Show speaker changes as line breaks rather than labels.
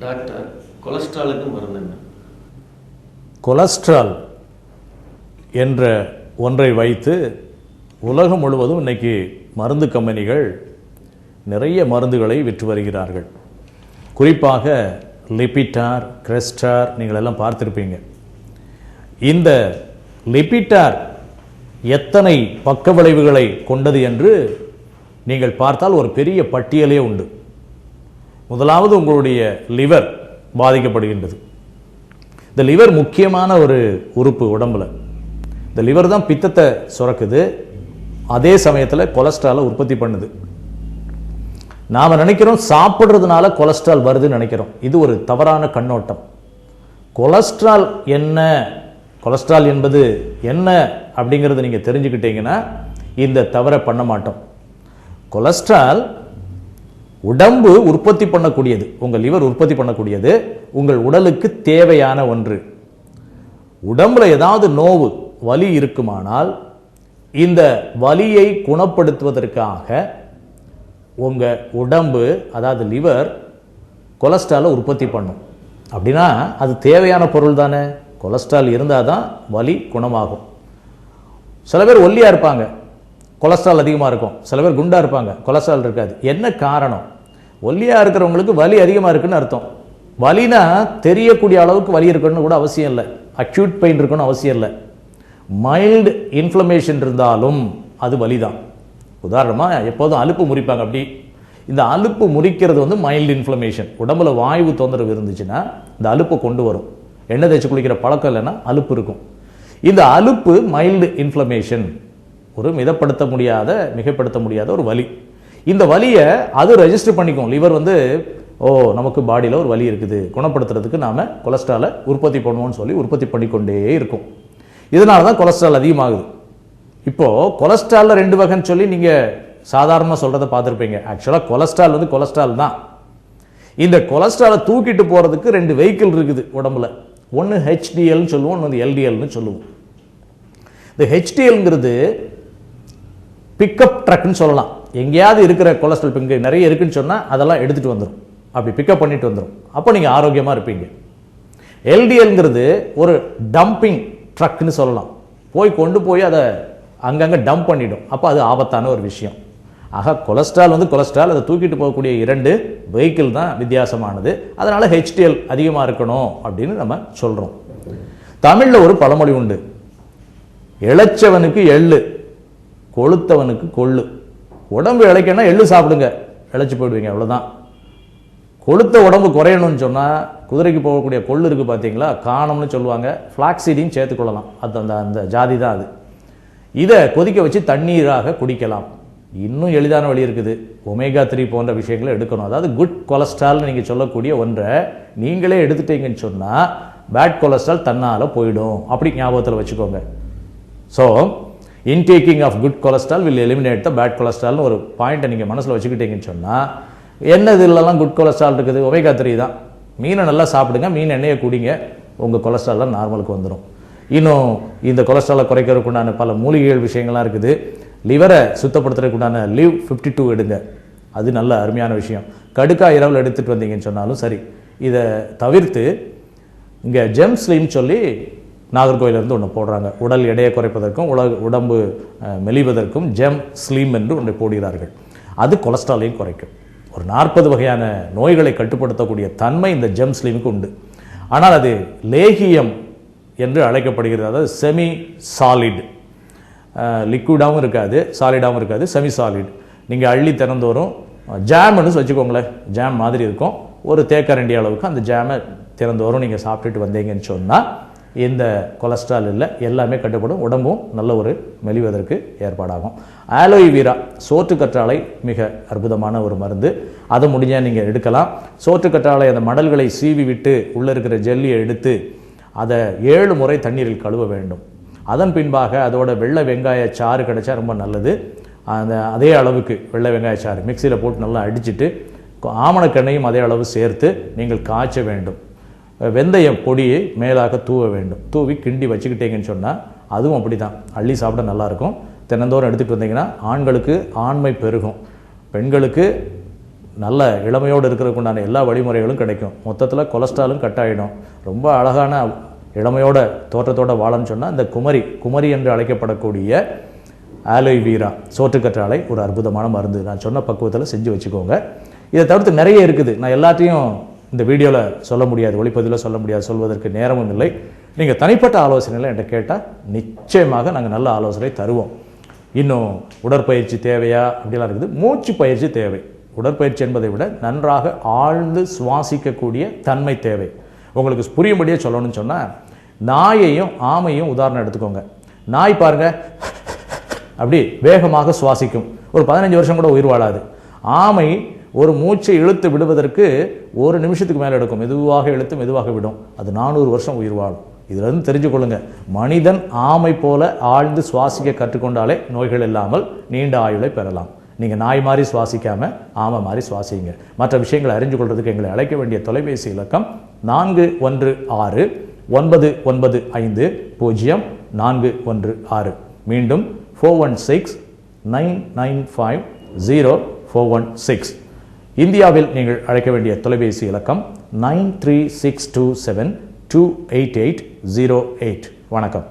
Doctor, கொலஸ்ட்ராலுக்கு மருந்து என்ன?
Cholesterol என்ற ஒன்றை வைத்து உலகம் முழுவதும் இன்றைக்கி மருந்து கம்பெனிகள் நிறைய மருந்துகளை விற்று வருகிறார்கள். குறிப்பாக லிபிட்டார், கிரெஸ்டார் நீங்கள் எல்லாம் பார்த்துருப்பீங்க. இந்த லிபிட்டார் எத்தனை பக்க விளைவுகளை கொண்டது என்று நீங்கள் பார்த்தால் ஒரு பெரிய பட்டியலே உண்டு. முதலாவது உங்களுடைய லிவர் பாதிக்கப்படுகின்றது. இந்த லிவர் முக்கியமான ஒரு உறுப்பு உடம்புல. இந்த லிவர் தான் பித்தத்தை சுரக்குது, அதே சமயத்தில் கொலஸ்ட்ராலை உற்பத்தி பண்ணுது. நாம் நினைக்கிறோம் சாப்பிட்றதுனால கொலஸ்ட்ரால் வருதுன்னு நினைக்கிறோம். இது ஒரு தவறான கண்ணோட்டம். கொலஸ்ட்ரால் என்ன, கொலஸ்ட்ரால் என்பது என்ன அப்படிங்கிறத நீங்கள் தெரிஞ்சுக்கிட்டீங்கன்னா இந்த தவறை பண்ண மாட்டோம். கொலஸ்ட்ரால் உடம்பு உற்பத்தி பண்ணக்கூடியது, உங்கள் லிவர் உற்பத்தி பண்ணக்கூடியது, உங்கள் உடலுக்கு தேவையான ஒன்று. உடம்புல ஏதாவது நோவு, வலி இருக்குமானால் இந்த வலியை குணப்படுத்துவதற்காக உங்கள் உடம்பு, அதாவது லிவர், கொலஸ்ட்ராலை உற்பத்தி பண்ணும். அப்படின்னா அது தேவையான பொருள் தானே. கொலஸ்ட்ரால் இருந்தால் தான் வலி குணமாகும். சில பேர் ஒல்லியாக இருப்பாங்க, கொலஸ்ட்ரால் அதிகமாக இருக்கும். சில பேர் குண்டாக இருப்பாங்க, கொலஸ்ட்ரால் இருக்காது. என்ன காரணம்? ஒல்லியாக இருக்கிறவங்களுக்கு வலி அதிகமாக இருக்குன்னு அர்த்தம். வலினா தெரியக்கூடிய அளவுக்கு வலி இருக்கணும்னு கூட அவசியம் இல்லை, அக்யூட் பெயின் இருக்கணும்னு அவசியம் இல்லை. மைல்டு இன்ஃப்ளமேஷன் இருந்தாலும் அது வலி தான். உதாரணமாக எப்போதும் அலுப்பு முறிப்பாங்க. அப்படி இந்த அலுப்பு முறிக்கிறது வந்து மைல்டு இன்ஃப்ளமேஷன். உடம்புல வாயு தொந்தரவு இருந்துச்சுன்னா இந்த அலுப்பை கொண்டு வரும். எண்ணெய் தேய்ச்சி குளிக்கிற பழக்கம் இல்லைன்னா அலுப்பு இருக்கும். இந்த அலுப்பு மைல்டு இன்ஃப்ளமேஷன், ஒரு மிதப்படுத்த முடியாத, மிகைப்படுத்த முடியாத ஒரு வலி. இந்த வலியை அது ரெஜிஸ்டர் பண்ணிக்கும். லிவர் வந்து நமக்கு பாடியில் ஒரு வலி இருக்குது, குணப்படுத்துறதுக்கு நாம் கொலஸ்ட்ராலை உற்பத்தி பண்ணுவோம்னு சொல்லி உற்பத்தி பண்ணிக்கொண்டே இருக்கும். இதனால தான் கொலஸ்ட்ரால் அதிகமாகுது. இப்போது கொலஸ்ட்ராலில் 2 வகைன்னு சொல்லி நீங்கள் சாதாரணமாக சொல்கிறத பார்த்துருப்பீங்க. ஆக்சுவலாக கொலஸ்ட்ரால் வந்து கொலஸ்ட்ரால் தான். இந்த கொலஸ்ட்ராலை தூக்கிட்டு போகிறதுக்கு 2 வெஹிக்கிள் இருக்குது உடம்புல. ஒன்று ஹெச்டிஎல்னு சொல்லுவோம், இன்னொன்று எல்டிஎல்னு சொல்லுவோம். இந்த ஹெச்டிஎல்ங்கிறது பிக்கப் ட்ரக்னு சொல்லலாம். எங்கேயாவது இருக்கிற கொலஸ்ட்ரால், இப்போ இங்கே நிறைய இருக்குன்னு சொன்னால் அதெல்லாம் எடுத்துகிட்டு வந்துடும், அப்படி பிக்கப் பண்ணிட்டு வந்துடும். அப்போ நீங்கள் ஆரோக்கியமாக இருப்பீங்க. எல்டிஎல்ங்கிறது ஒரு டம்பிங் ட்ரக்னு சொல்லலாம். கொண்டு போய் அதை அங்கங்கே டம்ப் பண்ணிடும். அப்போ அது ஆபத்தான ஒரு விஷயம். ஆக கொலஸ்ட்ரால் வந்து கொலஸ்ட்ரால், அதை தூக்கிட்டு போகக்கூடிய 2 வெஹிக்கிள் தான் வித்தியாசமானது. அதனால் ஹெச்டிஎல் அதிகமாக இருக்கணும் அப்படின்னு நம்ம சொல்கிறோம். தமிழில் ஒரு பழமொழி உண்டு, இளைச்சவனுக்கு எள்ளு, கொளுத்தவனுக்கு கொள்ளு. உடம்பு இளைக்கணும்னா எள்ளு சாப்பிடுங்க, இளைச்சி போயிடுவீங்க, அவ்வளோதான். கொளுத்த உடம்பு குறையணும்னு சொன்னால் குதிரைக்கு போகக்கூடிய கொள்ளு இருக்குது பார்த்தீங்களா, காணம்னு சொல்லுவாங்க. ஃப்ளாக்ஸீடையும் சேர்த்துக்கொள்ளலாம், அது அந்த ஜாதி தான் அது. இதை கொதிக்க வச்சு தண்ணீராக குடிக்கலாம். இன்னும் எளிதான வழி இருக்குது. ஒமேகா 3 போன்ற விஷயங்களை எடுக்கணும். அதாவது குட் கொலஸ்ட்ரால்னு நீங்கள் சொல்லக்கூடிய ஒன்றை நீங்களே எடுத்துட்டீங்கன்னு சொன்னால் பேட் கொலஸ்ட்ரால் தன்னால் போயிடும். அப்படி ஞாபகத்தில் வச்சுக்கோங்க. So intaking of good cholesterol will eliminate the bad கொலஸ்ட்ரால்னு ஒரு பாயிண்ட்டை நீங்கள் மனசில் வச்சுக்கிட்டீங்கன்னு சொன்னால், என்ன இதிலெல்லாம் குட் கொலஸ்ட்ரால் இருக்குது? ஒமேகா 3 தான். மீனை நல்லா சாப்பிடுங்க, மீன் எண்ணெயை குடிங்க, உங்கள் கொலஸ்ட்ரால்லாம் நார்மலுக்கு வந்துடும். இன்னும் இந்த கொலஸ்ட்ராலை குறைக்கிறதுக்கு உண்டான பல மூலிகைகள் விஷயங்கள்லாம் இருக்குது. லிவரை சுத்தப்படுத்துறதுக்கு உண்டான லிவ் 52 எடுங்க, அது நல்ல அருமையான விஷயம். கடுக்கா இரவில் எடுத்துகிட்டு வந்தீங்கன்னு சொன்னாலும் சரி. இதை தவிர்த்து இங்கே ஜெம் ஸ்லிம் சொல்லி நாகர்கோயிலிருந்து ஒன்று போடுறாங்க. உடல் எடையை குறைப்பதற்கும் உடம்பு மெலிவதற்கும் ஜெம் ஸ்லிம் என்று ஒன்றை போடுகிறார்கள். அது கொலஸ்ட்ராலையும் குறைக்கும். ஒரு 40 வகையான நோய்களை கட்டுப்படுத்தக்கூடிய தன்மை இந்த ஜெம் ஸ்லிமுக்கு உண்டு. ஆனால் அது லேகியம் என்று அழைக்கப்படுகிறது. அதாவது செமி சாலிட், லிக்விடாகவும் இருக்காது, சாலிடாகவும் இருக்காது, செமி சாலிட். நீங்கள் அள்ளி திறந்தோறும் ஜாம்னு வச்சுக்கோங்களேன், ஜாம் மாதிரி இருக்கும். ஒரு தேக்கரண்டி அளவுக்கு அந்த ஜாமை திறந்தோறும் நீங்கள் சாப்பிட்டுட்டு வந்தீங்கன்னு சொன்னால் இந்த கொலஸ்ட்ரால் இல்லை, எல்லாமே கட்டுப்படும். உடம்பும் நல்ல ஒரு மெலிவதற்கு ஏற்பாடாகும். ஆலோவேரா, சோற்றுக்கற்றாழை மிக அற்புதமான ஒரு மருந்து. அதை முடிஞ்சால் நீங்கள் எடுக்கலாம். சோற்றுக்கற்றாழை அந்த மடல்களை சீவி விட்டு உள்ளே இருக்கிற ஜெல்லியை எடுத்து அதை 7 முறை தண்ணீரில் கழுவ வேண்டும். அதன் பின்பாக அதோட வெள்ளை வெங்காய சாறு கிடைச்சா ரொம்ப நல்லது. அதே அளவுக்கு வெள்ளை வெங்காய சாறு மிக்சியில் போட்டு நல்லா அடிச்சுட்டு ஆமணக்கெண்ணையும் அதே அளவு சேர்த்து நீங்கள் காய்ச்ச வேண்டும். வெந்தயம் பொடியை மேலாக தூவ வேண்டும். தூவி கிண்டி வச்சுக்கிட்டீங்கன்னு சொன்னால் அதுவும் அப்படி தான், அள்ளி சாப்பிட நல்லாயிருக்கும். தினந்தோறும் எடுத்துகிட்டு வந்தீங்கன்னா ஆண்களுக்கு ஆண்மை பெருகும், பெண்களுக்கு நல்ல இளமையோடு இருக்கிறதுக்கு உண்டான எல்லா வழிமுறைகளும் கிடைக்கும். மொத்தத்தில் கொலஸ்ட்ராலும் கட் ஆகிடும். ரொம்ப அழகான இளமையோட தோற்றத்தோட வாழன்னு சொன்னால் இந்த குமரி என்று அழைக்கப்படக்கூடிய ஆலோய் வீரா சோற்றுக்கற்றாழை ஒரு அற்புதமான மருந்து. நான் சொன்ன பக்குவத்தில் செஞ்சு வச்சுக்கோங்க. இதை தவிர்த்து நிறைய இருக்குது. நான் எல்லாத்தையும் இந்த வீடியோவில் சொல்ல முடியாது, ஒளிப்பதிவில் சொல்ல முடியாது, சொல்வதற்கு நேரமும் இல்லை. நீங்கள் தனிப்பட்ட ஆலோசனைகளை என்கிட்ட கேட்டால் நிச்சயமாக நாங்கள் நல்ல ஆலோசனை தருவோம். இன்னும் உடற்பயிற்சி தேவையா அப்படிலாம் இருக்குது. மூச்சு பயிற்சி தேவை. உடற்பயிற்சி என்பதை விட நன்றாக ஆழ்ந்து சுவாசிக்கக்கூடிய தன்மை தேவை. உங்களுக்கு புரியும்படியே சொல்லணும்னு சொன்னால் நாயையும் ஆமையும் உதாரணம் எடுத்துக்கோங்க. நாய் பாருங்க அப்படி வேகமாக சுவாசிக்கும், ஒரு 15 வருஷம் கூட உயிர் வாழாது. ஆமை ஒரு மூச்சை இழுத்து விடுவதற்கு 1 நிமிஷத்துக்கு மேலே எடுக்கும். மெதுவாக இழுத்து மெதுவாக விடும். அது 400 வருஷம் உயிர் வாழும். இதிலிருந்து தெரிஞ்சுக்கொள்ளுங்க, மனிதன் ஆமை போல ஆழ்ந்து சுவாசிக்க கற்றுக்கொண்டாலே நோய்கள் இல்லாமல் நீண்ட ஆயுளை பெறலாம். நீங்கள் நாய் மாதிரி சுவாசிக்காம ஆமை மாதிரி சுவாசிங்க. மற்ற விஷயங்களை அறிஞ்சு கொள்றதுக்கு எங்களை அழைக்க வேண்டிய தொலைபேசி இலக்கம் 4161509416. மீண்டும் 4169950416. இந்தியாவில் நீங்கள் அழைக்க வேண்டிய தொலைபேசி இலக்கம் 9362728808. வணக்கம்.